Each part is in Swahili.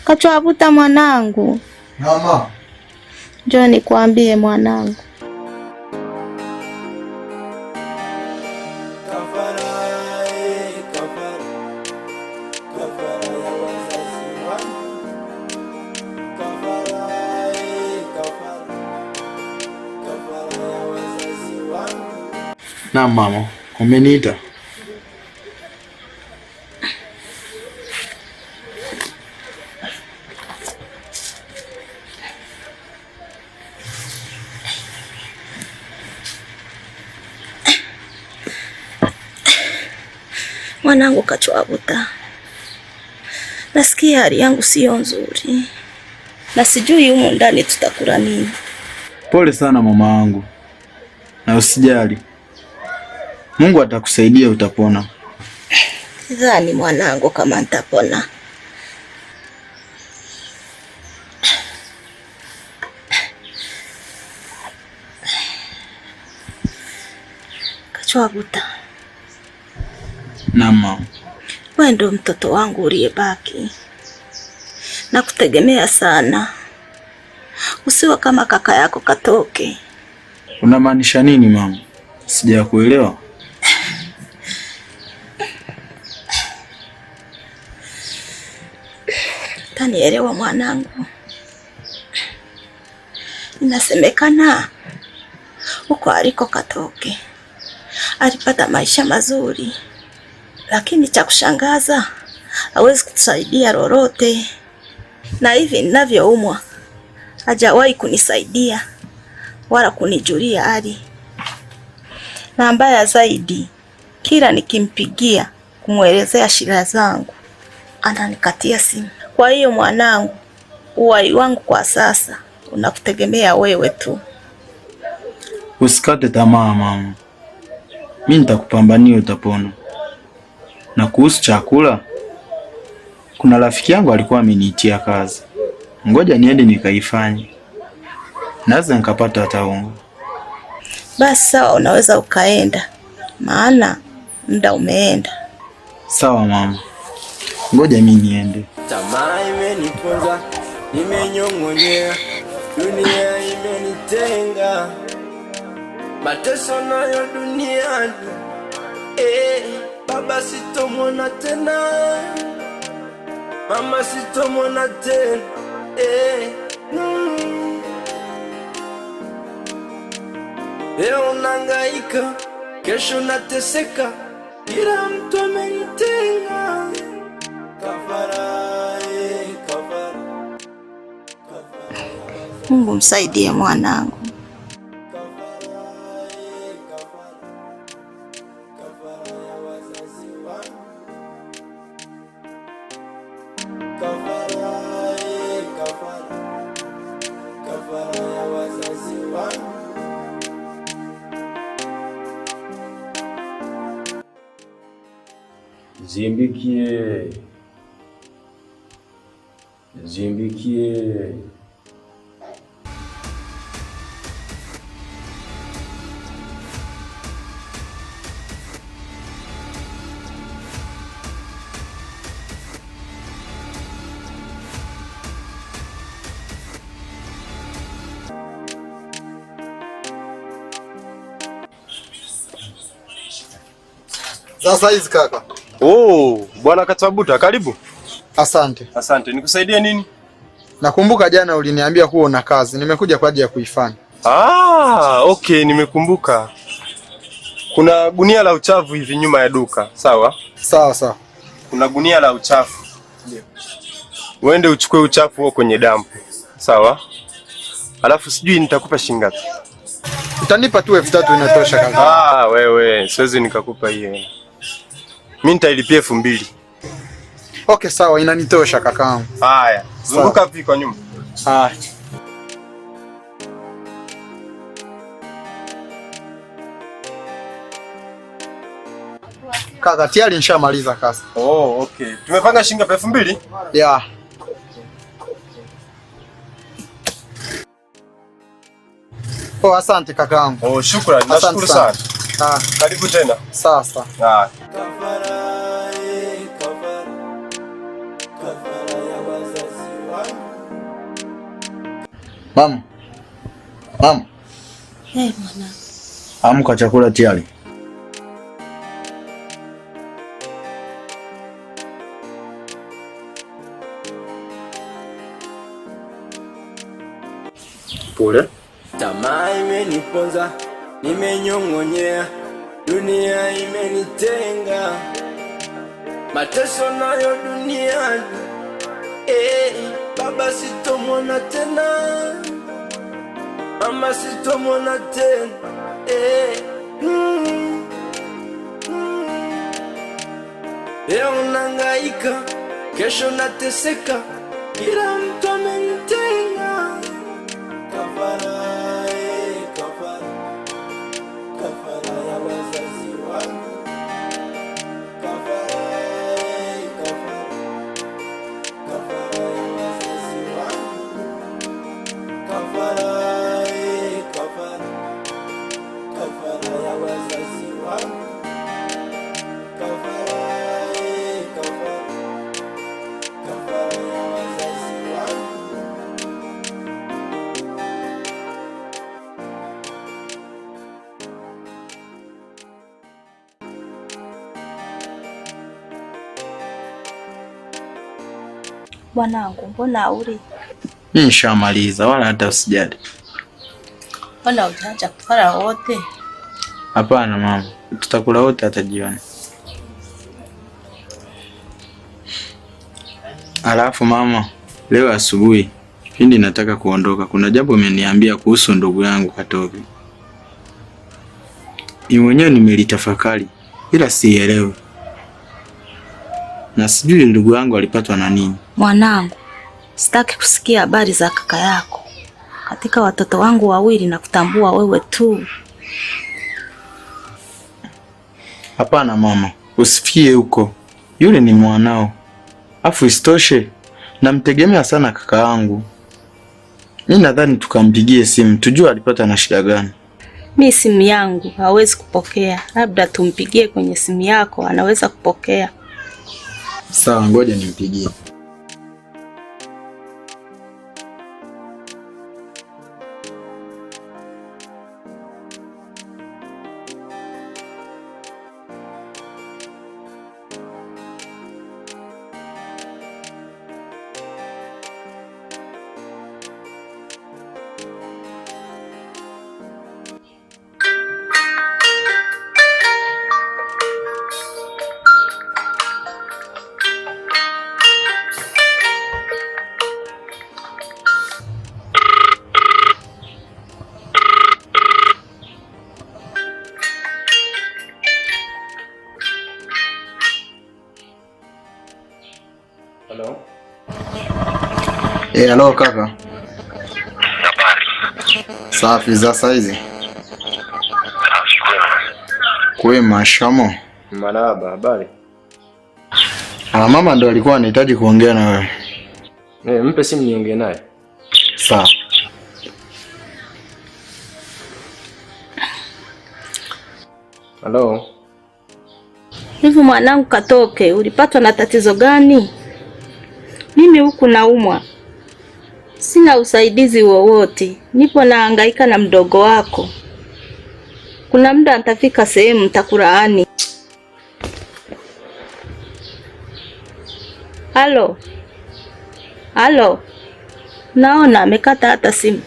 Kachwabuta mwanangu. Mama. Njoo nikwambie mwanangu. Na mama, umeniita? Mwanangu Kachwabuta, nasikia hali yangu sio nzuri na sijui humu ndani tutakula nini. Pole sana mama wangu, na usijali, Mungu atakusaidia, utapona. Sidhani mwanangu kama nitapona. Kachwabuta. Na mama, wewe ndo mtoto wangu uliyebaki. Nakutegemea sana. Usiwe kama kaka yako Katoke. Unamaanisha nini mama? Sijakuelewa. Tanielewa mwanangu. Inasemekana huko aliko Katoke alipata maisha mazuri, lakini cha kushangaza hawezi kutusaidia lolote, na hivi ninavyoumwa hajawahi kunisaidia wala kunijulia hali, na mbaya zaidi, kila nikimpigia kumwelezea shida zangu ananikatia simu. Kwa hiyo mwanangu, uhai wangu kwa sasa unakutegemea wewe tu. Usikate tamaa mama, mimi nitakupambania, utapona. Na kuhusu chakula, kuna rafiki yangu alikuwa ameniitia kazi, ngoja niende nikaifanye, naweza nikapata hata unga. Basi sawa, unaweza ukaenda, maana muda umeenda. Sawa mama, ngoja mimi niende. Tamaa imeniponza, nimenyong'onyea, dunia imenitenga, mateso nayo duniani. Baba sitomwona tena, mama sitomwona tena. Leo nangaika, kesho nateseka, kila mtu amenitenga. Mungu msaidie mwanangu. Zimbikie. Sasa hizi kaka. Oh, Bwana Kachwabuta, karibu. Asante. Asante. Nikusaidie nini? Nakumbuka jana uliniambia kuwa una kazi. Nimekuja kwa ajili ya kuifanya. Okay, nimekumbuka. Kuna gunia la uchafu hivi nyuma ya duka, sawa? Sawa. Kuna gunia la uchafu. Ndio. Uende uchukue uchafu huo kwenye dampu. Sawa? Alafu sijui nitakupa shilingi ngapi. Utanipa tu 3000 inatosha kaka. Wewe, siwezi nikakupa hiyo. Mimi nitailipia 2000. Okay, sawa, inanitosha kakaangu. Haya, zunguka vipi kwa nyuma. Haya. Kaka, tayari nishamaliza kazi. Okay. Tumepanga shilingi 2000? Yeah. Asante kakaangu. Shukrani. Nashukuru sana. Karibu tena. Sasa. Mama. Mama. Mwana. Amka, chakula tayari. Pole. Tamaa imeniponza, nimenyong'onyea, dunia imenitenga, mateso nayo duniani. Baba sitomwona tena, mama sitomwona tena. Leo nangaika, kesho nateseka, kila mtu amenitenga. Kafara, kafara ya wazazi wangu. Kafara ya wazazi wangu. Kafara ya wazazi wangu. Kafara ya wazazi wangu. Bwanangu, mbona uli? Mimi nishamaliza, wala hata usijali. Mbona utaacha kufara wote? Hapana mama, tutakula wote hata jioni. Alafu mama, leo asubuhi pindi nataka kuondoka, kuna jambo umeniambia kuhusu ndugu yangu Katoke. Ni mwenyewe nimelitafakari ila sielewi. Na sijui ndugu yangu alipatwa na nini. Mwanangu, sitaki kusikia habari za kaka yako. Katika watoto wangu wawili na kutambua wewe tu. Hapana mama, usifikie huko. Yule ni mwanao. Afu isitoshe, namtegemea sana kaka yangu. Mimi nadhani tukampigie simu tujue alipata na shida gani. Mimi simu yangu hawezi kupokea. Labda tumpigie kwenye simu yako, anaweza kupokea. Sawa, ngoja nimpigie. Hello? Hello kaka. Safi za saizi. Kwema, shamo. Marahaba, habari? Mama ndo alikuwa anahitaji kuongea na wewe. Mpe simu niongee naye. Sawa. Hello? Hivi mwanangu Katoke, ulipatwa na tatizo gani? Mimi huku naumwa. Sina usaidizi wowote. Nipo nahangaika na mdogo wako. Kuna muda nitafika sehemu nitakulaani. Halo. Halo. Naona amekata hata simu.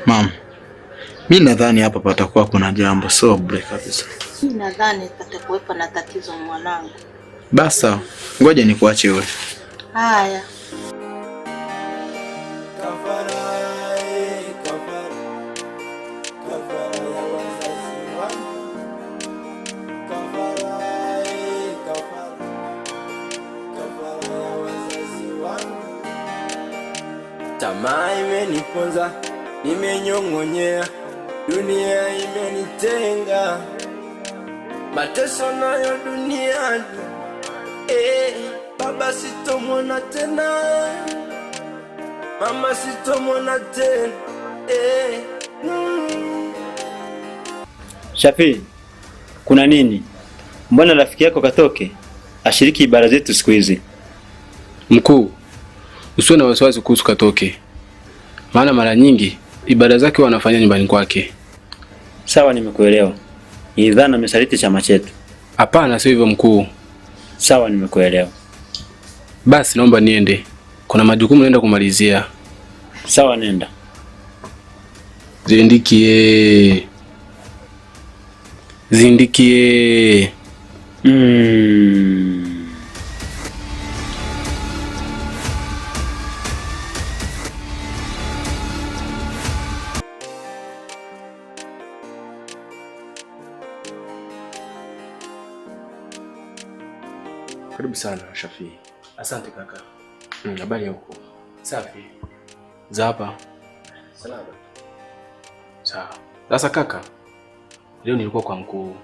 Mama, mimi nadhani hapa patakuwa kuna jambo so break kabisa. Mimi nadhani patakuwepo na tatizo mwanangu. Basa, ngoja nikuache wewe. Haya. Tamaa imeniponza, nimenyong'onyea, dunia imenitenga, mateso nayo duniani. Baba sitomwona tena, mama sitomwona tena. Shafi, kuna nini? Mbona rafiki yako Katoke ashiriki ibada zetu siku hizi. Mkuu, usiwe na wasiwasi kuhusu Katoke, maana mara nyingi ibada zake wanafanya nyumbani kwake. Sawa, nimekuelewa. Ni dhana amesaliti chama chetu. Hapana, sio hivyo mkuu. Sawa, nimekuelewa. Basi naomba niende, kuna majukumu naenda kumalizia. Sawa, nenda. Zindikie. Zindikie. Karibu sana Shafi. Asante kaka. Habari ya huko? Safi. Za hapa? Salama. Sawa. Sasa kaka, leo nilikuwa kwa mkuu.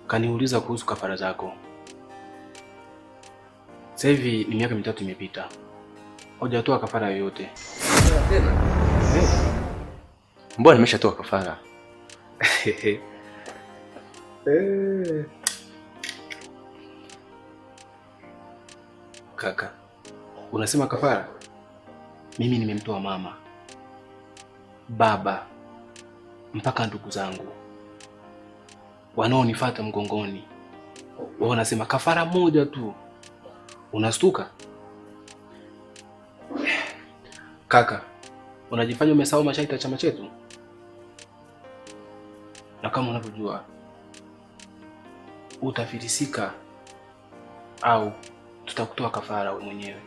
Kaniuliza kuhusu kafara zako. Sasa hivi ni miaka 3 imepita. Hujatoa kafara yoyote. Tena? Mbona nimeshatoa kafara? Kaka, unasema kafara? Mimi nimemtoa mama, baba, mpaka ndugu zangu wanaonifuata mgongoni. Wao wanasema kafara moja tu. Unastuka? Kaka, unajifanya umesahau masharti ya chama chetu? Na kama unavyojua utafilisika au tutakutoa kafara wewe mwenyewe.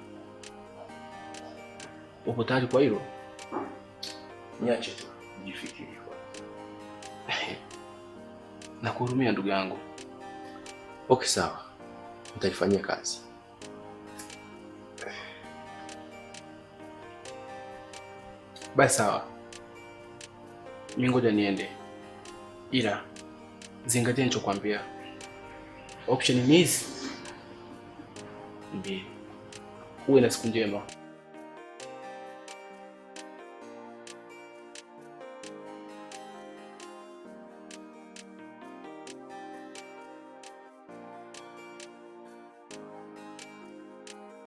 Upo tayari kwa hilo? Niache tu nijifikirie. Nakuhurumia ndugu yangu. Okay, sawa. Nitaifanyia kazi. Basi sawa. Mimi ngoja niende. Ila zingatia nilichokuambia. Option ni hizi mbili. Uwe na siku njema.